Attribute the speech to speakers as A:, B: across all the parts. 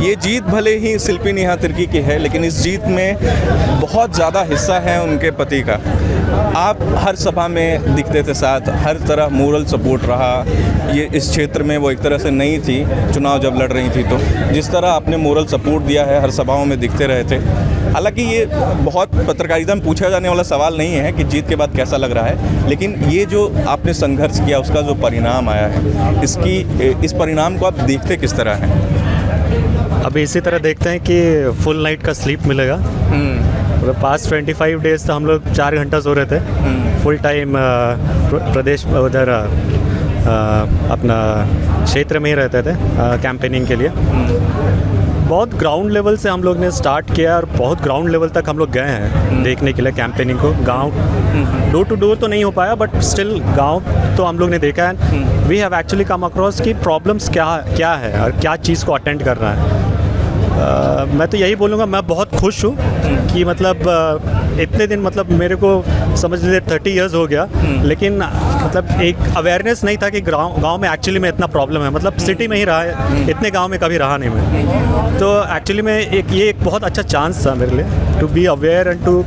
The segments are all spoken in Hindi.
A: ये जीत भले ही शिल्पी नेहा तिर्की की है, लेकिन इस जीत में बहुत ज़्यादा हिस्सा है उनके पति का। आप हर सभा में दिखते थे साथ, हर तरह मोरल सपोर्ट रहा। ये इस क्षेत्र में वो एक तरह से नई थी, चुनाव जब लड़ रही थी, तो जिस तरह आपने मोरल सपोर्ट दिया है, हर सभाओं में दिखते रहे थे। हालांकि ये बहुत पत्रकारिता में पूछा जाने वाला सवाल नहीं है कि जीत के बाद कैसा लग रहा है, लेकिन ये जो आपने संघर्ष किया उसका जो परिणाम आया है, इस परिणाम को आप देखते किस तरह हैं?
B: अभी इसी तरह देखते हैं कि फुल नाइट का स्लीप मिलेगा। पास्ट 25 डेज तो हम लोग 4 घंटा सो रहे थे फुल टाइम। प्रदेश उधर अपना क्षेत्र में ही रहते थे कैंपेनिंग के लिए। बहुत ग्राउंड लेवल से हम लोग ने स्टार्ट किया और बहुत ग्राउंड लेवल तक हम लोग गए हैं देखने के लिए कैंपेनिंग को। गांव डोर टू डोर तो नहीं हो पाया, बट स्टिल गांव तो हम लोग ने देखा है। We have actually come across कि प्रॉब्लम्स क्या है और क्या चीज़ को अटेंड कर रहा है। मैं तो यही बोलूँगा, मैं बहुत खुश हूँ कि मतलब इतने दिन, मतलब मेरे को समझ लीजिए 30 इयर्स हो गया, लेकिन मतलब एक अवेयरनेस नहीं था कि गांव में एक्चुअली में इतना प्रॉब्लम है। मतलब सिटी में ही रहा है, इतने गांव में कभी रहा नहीं मैं। तो एक्चुअली में ये एक बहुत अच्छा चांस था मेरे लिए to be aware and to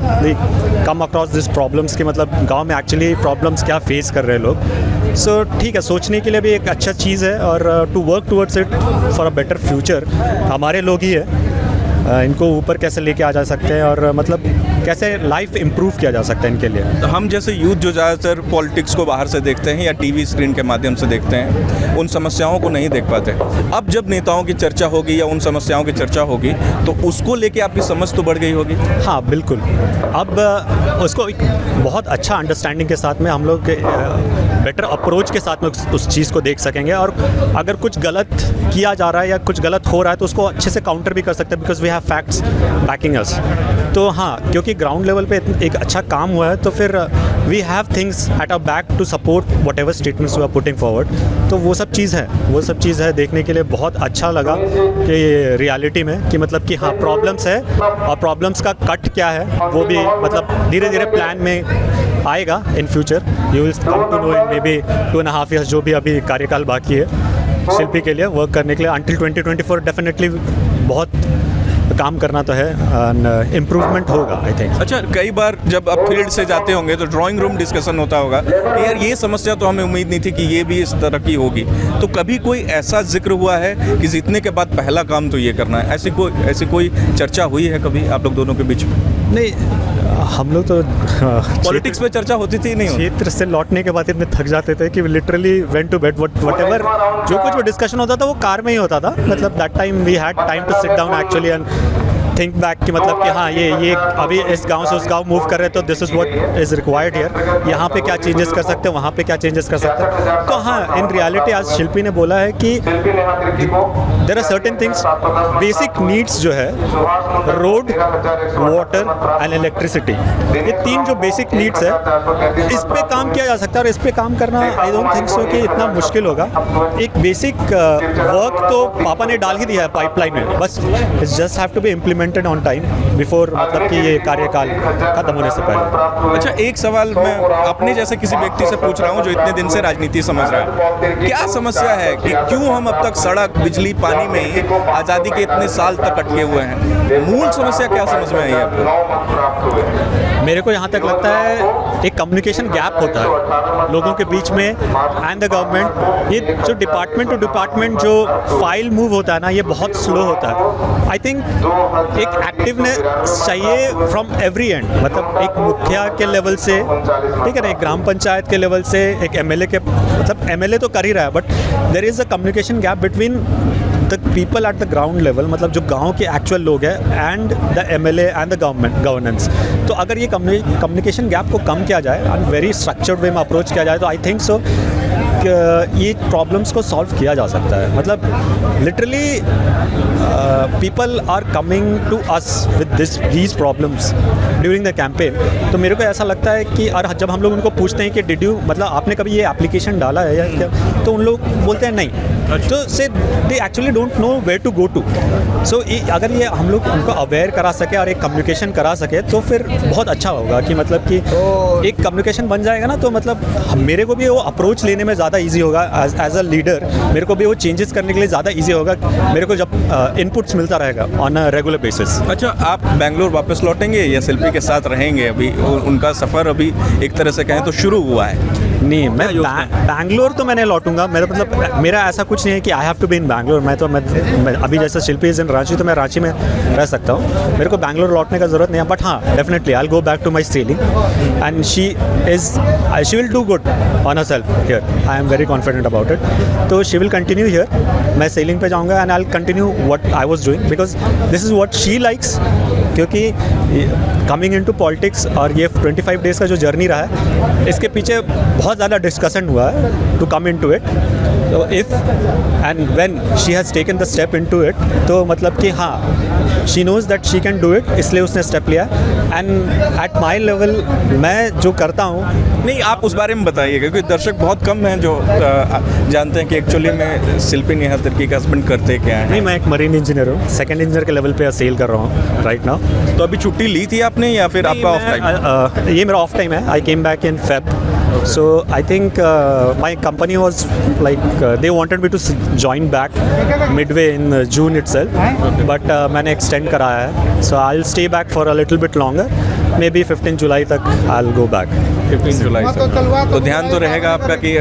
B: come across this problems कि मतलब गांव में एक्चुअली प्रॉब्लम्स क्या फेस कर रहे हैं लोग। सो ठीक है, सोचने के लिए भी एक अच्छा चीज़ है और to work towards it for a better future. हमारे लोग ही है, इनको ऊपर कैसे लेके आ जा सकते हैं और मतलब कैसे लाइफ इम्प्रूव किया जा सकता है इनके लिए।
A: तो हम जैसे यूथ जो ज़्यादातर पॉलिटिक्स को बाहर से देखते हैं या टीवी स्क्रीन के माध्यम से देखते हैं, उन समस्याओं को नहीं देख पाते। अब जब नेताओं की चर्चा होगी या उन समस्याओं की चर्चा होगी तो उसको लेके आपकी समझ तो बढ़ गई होगी।
B: हाँ बिल्कुल, अब उसको एक बहुत अच्छा अंडरस्टैंडिंग के साथ में हम लोग बेटर अप्रोच के साथ में उस चीज़ को देख सकेंगे और अगर कुछ गलत किया जा रहा है या कुछ गलत हो रहा है तो उसको अच्छे से काउंटर भी कर सकते हैं, because we have facts backing us. तो हाँ, क्योंकि ग्राउंड लेवल पे एक अच्छा काम हुआ है तो फिर we have things at our back to support whatever statements we are putting forward. तो वो सब चीज़ है देखने के लिए बहुत अच्छा लगा कि रियलिटी में कि मतलब कि हाँ प्रॉब्लम्स है और प्रॉब्लम्स का कट क्या है वो भी मतलब धीरे धीरे प्लान में आएगा in future. You will come to know in maybe 2.5 years, जो भी अभी कार्यकाल बाकी है शिल्पी के लिए वर्क करने के लिए। अंटिल 2024 डेफिनेटली बहुत काम करना तो है, इम्प्रूवमेंट होगा आई थिंक।
A: अच्छा, कई बार जब आप फील्ड से जाते होंगे तो ड्राइंग रूम डिस्कशन होता होगा कि यार ये समस्या तो हमें उम्मीद नहीं थी कि ये भी इस तरह की होगी। तो कभी कोई ऐसा जिक्र हुआ है कि जीतने के बाद पहला काम तो ये करना है, ऐसी कोई चर्चा हुई है कभी आप लोग दोनों के बीच में?
B: नहीं, हम लोग तो
A: पॉलिटिक्स में चर्चा होती थी नहीं?
B: क्षेत्र से लौटने के बाद इतने थक जाते थे कि literally went to bed. Whatever जो कुछ डिस्कशन होता था वो कार में ही होता था। मतलब that time we had time to sit down actually and think back कि मतलब कि हाँ ये अभी इस गांव से उस गांव मूव कर रहे हैं तो this is what is required here. यहाँ पे क्या चेंजेस कर सकते हैं, वहाँ पे क्या चेंजेस कर सकते हैं। तो हाँ, इन रियलिटी आज शिल्पी ने बोला है कि there are certain things, basic needs जो है रोड, वाटर एंड इलेक्ट्रिसिटी, ये 3 जो बेसिक नीड्स है इस पे काम किया जा सकता है। और इस पे काम करना आई डोंट थिंक सो कि इतना मुश्किल होगा। एक बेसिक वर्क तो पापा ने डाल ही दिया है पाइपलाइन में, बस it's just have to be implemented on time before, मतलब कि ये कार्यकाल खत्म होने से पहले।
A: अच्छा, एक सवाल मैं अपने जैसे किसी व्यक्ति से पूछ रहा हूँ जो इतने दिन से राजनीति समझ रहा है, क्या समस्या है कि क्यों हम अब तक सड़क, बिजली, पानी में ही आज़ादी के इतने साल तक अटके हुए हैं? मूल समस्या क्या समझ में आई है आपको?
B: मेरे को यहाँ तक लगता है एक कम्युनिकेशन गैप होता है लोगों के बीच में एंड द गवर्नमेंट। ये जो डिपार्टमेंट टू डिपार्टमेंट जो फाइल मूव होता है ना, ये बहुत स्लो होता है। आई थिंक एक एक्टिवनेस चाहिए फ्रॉम एवरी एंड, मतलब एक मुखिया के लेवल से, ठीक है ना, एक ग्राम पंचायत के लेवल से, एक एमएलए के, मतलब एमएलए तो कर ही रहा है, but there is a communication gap between the people at the ground level, मतलब जो गांव के एक्चुअल लोग हैं and the MLA and the governance. तो अगर ये कम्युनिकेशन गैप को कम किया जाए एंड वेरी स्ट्रक्चर्ड वे में अप्रोच किया जाए तो आई थिंक सो ये प्रॉब्लम्स को सॉल्व किया जा सकता है। मतलब literally people are coming to us with these problems during the campaign. तो मेरे को ऐसा लगता है कि और जब हम लोग उनको पूछते हैं कि डिड यू, मतलब आपने कभी ये एप्लीकेशन डाला है या क्या, तो उन लोग बोलते हैं नहीं। तो से they actually don't know where to go to. So अगर ये हम लोग उनको अवेयर करा सके और एक कम्युनिकेशन करा सके तो फिर बहुत अच्छा होगा कि मतलब कि एक कम्युनिकेशन बन जाएगा ना, तो मतलब मेरे को भी वो अप्रोच लेने में ज़्यादा ज़्यादा ईजी होगा एज अ लीडर, मेरे को भी वो चेंजेस करने के लिए ज़्यादा ईजी होगा मेरे को जब इनपुट्स मिलता रहेगा ऑन अ रेगुलर बेसिस।
A: अच्छा, आप बेंगलोर वापस लौटेंगे या शिल्पी के साथ रहेंगे? अभी उनका सफ़र अभी एक तरह से कहें तो शुरू हुआ है।
B: नहीं, मैं बैंगलोर तो मैंने लौटूंगा, मेरा मतलब मेरा ऐसा कुछ नहीं है कि I have to be in Bangalore. मैं अभी जैसे शिल्पी इज़ इन रांची तो मैं रांची में रह सकता हूँ, मेरे को बैंगलोर लौटने का ज़रूरत नहीं है। बट हाँ, definitely I will go back to my sailing and she will do good on herself here, I am very confident about it. तो शी विल कंटिन्यू हियर, मैं सेलिंग पे जाऊँगा and I will continue what I was doing because this is what she likes. क्योंकि कमिंग इनटू पॉलिटिक्स और ये 25 डेज़ का जो जर्नी रहा है, इसके पीछे बहुत ज़्यादा डिस्कशन हुआ है टू कम इनटू इट। तो if and when she has taken the step into it, तो मतलब कि हाँ, she knows that she can do it, इसलिए उसने स्टेप लिया। एंड एट माई लेवल मैं जो करता हूँ,
A: नहीं, आप उस बारे में बताइए, क्योंकि दर्शक बहुत कम हैं जो जानते हैं कि एक्चुअली में शिल्पी नेहा तिर्की का हस्बैंड करते क्या है।
B: नहीं, मैं एक मरीन इंजीनियर हूँ, सेकंड इंजीनियर के लेवल पे सेल कर रहा हूँ राइट नाउ।
A: तो अभी छुट्टी ली थी आपने या फिर आपका ऑफ टाइम?
B: ये मेरा ऑफ टाइम है, I came back in Feb. So I think my company was like they wanted me to join back midway in June itself, but मैंने extend कराया है, so I'll stay back for a little bit longer, maybe 15 जुलाई तक I'll go back।
A: 15 जुलाई से तो ध्यान तो रहेगा आपका कि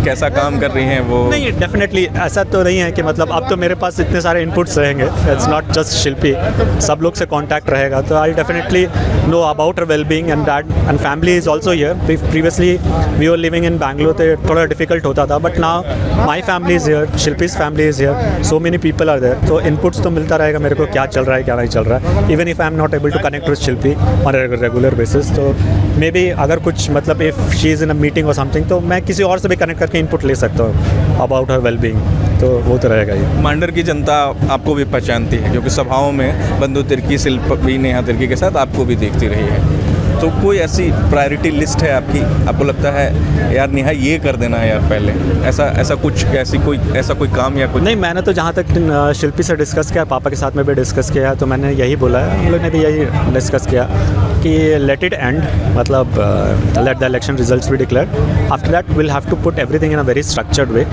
A: कैसा काम कर रही हैं वो?
B: नहीं, डेफिनेटली ऐसा तो नहीं है कि मतलब अब तो मेरे पास इतने सारे इनपुट्स रहेंगे, इट्स नॉट जस्ट शिल्पी, सब लोग से कांटेक्ट रहेगा, तो I definitely know about her wellbeing and that and family is also here. Previously we were living in Bangalore, तो थोड़ा डिफिकल्ट होता था, but now my family is here, Shilpi's family is here, so many people are there, तो इनपुट्स तो मिलता रहेगा मेरे को, क्या चल रहा है क्या नहीं चल रहा है। Even if I am not able to connect with Shilpi on regular basis, तो मे बी अगर कुछ मतलब if she is in a meeting और समथिंग, तो मैं किसी और से भी कनेक्ट करके इनपुट ले सकता हूँ अबाउट हर वेलबींग, तो वो तो रहेगा ही।
A: मांडर की जनता आपको भी पहचानती है, क्योंकि सभाओं में बंधु तिर्की, शिल्पी नेहा तिर्की के साथ आपको भी देखती रही है, तो कोई ऐसी प्रायोरिटी लिस्ट है आपकी, आपको लगता है यार नेहा ये कर देना है यार पहले, ऐसा कुछ ऐसा कोई काम या कुछ?
B: नहीं, मैंने तो जहाँ तक शिल्पी से डिस्कस किया, पापा के साथ में भी डिस्कस किया, तो मैंने यही बोला है, हम लोग ने भी यही डिस्कस किया कि लेट इट एंड, मतलब let the election results be declared, after that will have to put everything in a very structured way,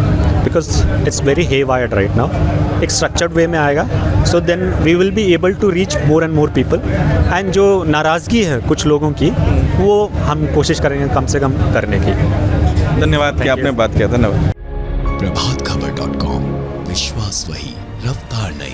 B: because it's very haywired right now. एक स्ट्रक्चर्ड वे में आएगा, so then we will be able to reach more and more people, and जो नाराज़गी है कुछ लोगों की, वो हम कोशिश करेंगे कम से कम करने की।
A: धन्यवाद कि आपने बात किया, धन्यवाद।
C: प्रभातखबर.com, विश्वास वही, रफ्तार नहीं।